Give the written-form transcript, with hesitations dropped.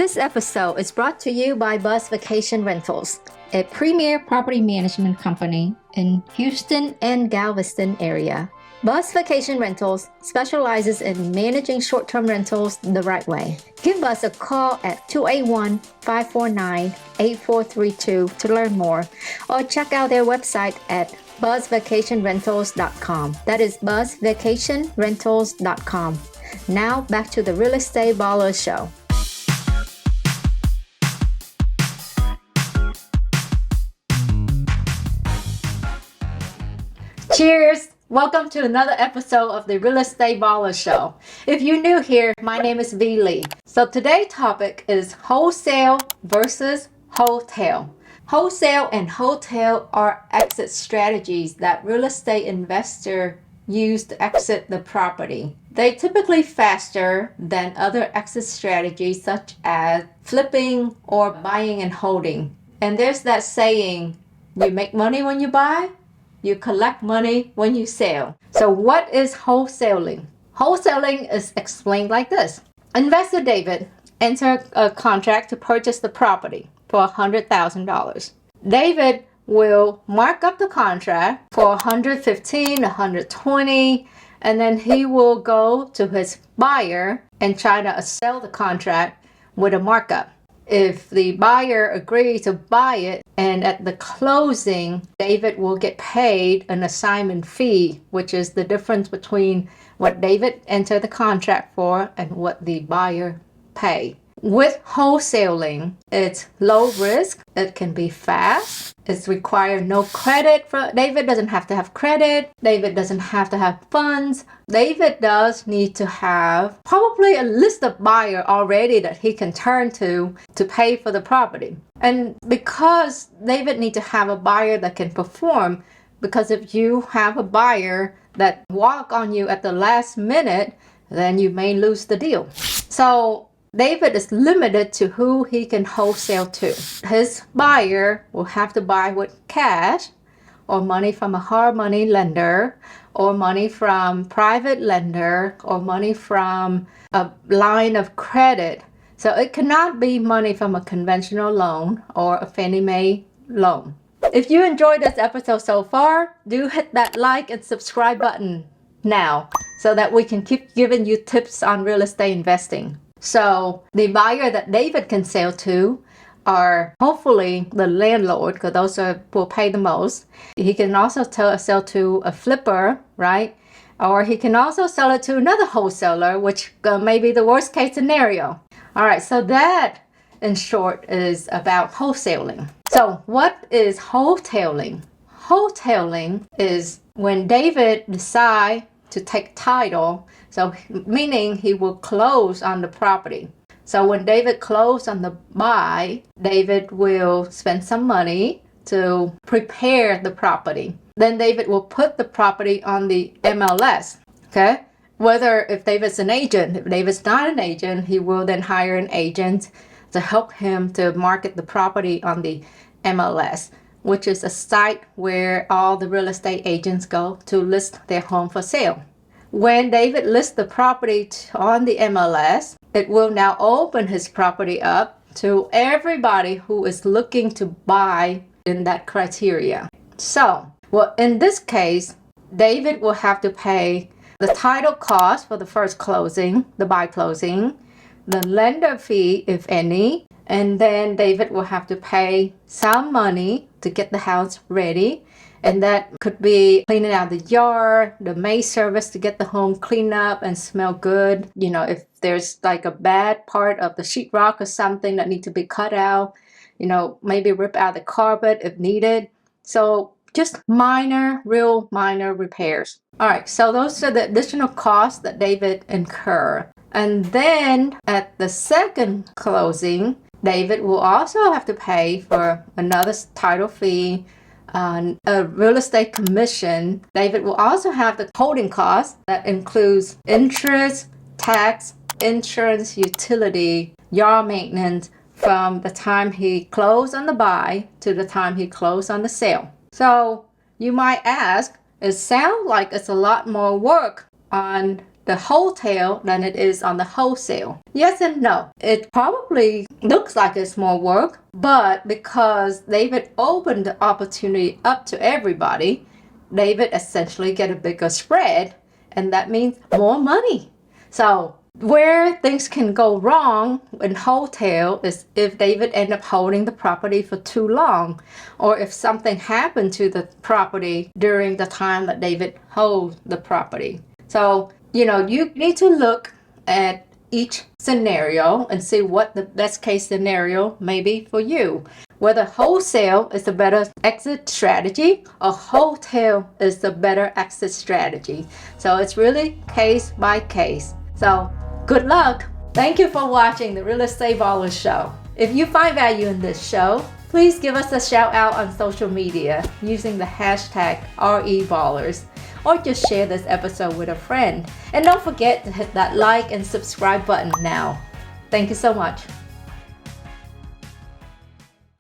This episode is brought to you by Buzz Vacation Rentals, a premier property management company in Houston and Galveston area. Buzz Vacation Rentals specializes in managing short-term rentals the right way. Give us a call at 281-549-8432 to learn more, or check out their website at buzzvacationrentals.com. That is buzzvacationrentals.com. Now back to the Real Estate Ballers Show. Cheers! Welcome to another episode of the Real Estate Ballers Show. If you're new here, my name is V. Lee. So today's topic is wholesale versus wholetail. Wholesale and wholetail are exit strategies that real estate investors use to exit the property. They're typically faster than other exit strategies such as flipping or buying and holding. And there's that saying, you make money when you buy, you collect money when you sell. So what is wholesaling? Wholesaling is explained like this. Investor David entered a contract to purchase the property for $100,000. David will mark up the contract for $115,000, $120,000, and then he will go to his buyer and try to sell the contract with a markup. If the buyer agrees to buy it, and at the closing, David will get paid an assignment fee, which is the difference between what David entered the contract for and what the buyer paid. With wholesaling, it's low risk, it can be fast, it's required no credit. David doesn't have to have credit, David doesn't have to have funds. David does need to have probably a list of buyers already that he can turn to pay for the property. And because David needs to have a buyer that can perform, because if you have a buyer that walk on you at the last minute, then you may lose the deal. So David is limited to who he can wholesale to. His buyer will have to buy with cash or money from a hard money lender or money from private lender or money from a line of credit. So it cannot be money from a conventional loan or a Fannie Mae loan. If you enjoyed this episode so far, do hit that like and subscribe button now so that we can keep giving you tips on real estate investing. So the buyer that David can sell to are hopefully the landlord, because those will pay the most. He can also sell to a flipper, right? Or he can also sell it to another wholesaler, which may be the worst case scenario. All right, so that in short is about wholesaling. So what is wholetailing? Wholetailing is when David decides to take title, so meaning he will close on the property. So when David closes on the buy, David will spend some money to prepare the property. Then David will put the property on the MLS, okay? Whether if David's an agent, if David's not an agent, he will then hire an agent to help him to market the property on the MLS, which is a site where all the real estate agents go to list their home for sale. When David lists the property on the MLS, it will now open his property up to everybody who is looking to buy in that criteria. So, well, in this case, David will have to pay the title cost for the first closing, the buy closing, the lender fee, if any, and then David will have to pay some money to get the house ready. And that could be cleaning out the yard, the maid service to get the home cleaned up and smell good. You know, if there's like a bad part of the sheetrock or something that needs to be cut out, you know, maybe rip out the carpet if needed. So just real minor repairs. All right, so those are the additional costs that David incur. And then at the second closing, David will also have to pay for another title fee, a real estate commission. David will also have the holding costs that includes interest, tax, insurance, utility, yard maintenance from the time he closed on the buy to the time he closed on the sale. So you might ask, it sounds like it's a lot more work on the wholetail than it is on the wholesale. Yes and no. It probably looks like it's more work, but because David opened the opportunity up to everybody, David essentially get a bigger spread, and that means more money. So where things can go wrong in wholesale is if David end up holding the property for too long, or if something happened to the property during the time that David holds the property. So, you need to look at each scenario and see what the best case scenario may be for you. Whether wholesale is the better exit strategy or wholesale is the better exit strategy. So it's really case by case. So good luck. Thank you for watching the Real Estate Ballers Show. If you find value in this show, please give us a shout out on social media using the hashtag REBallers, or just share this episode with a friend. And don't forget to hit that like and subscribe button now. Thank you so much.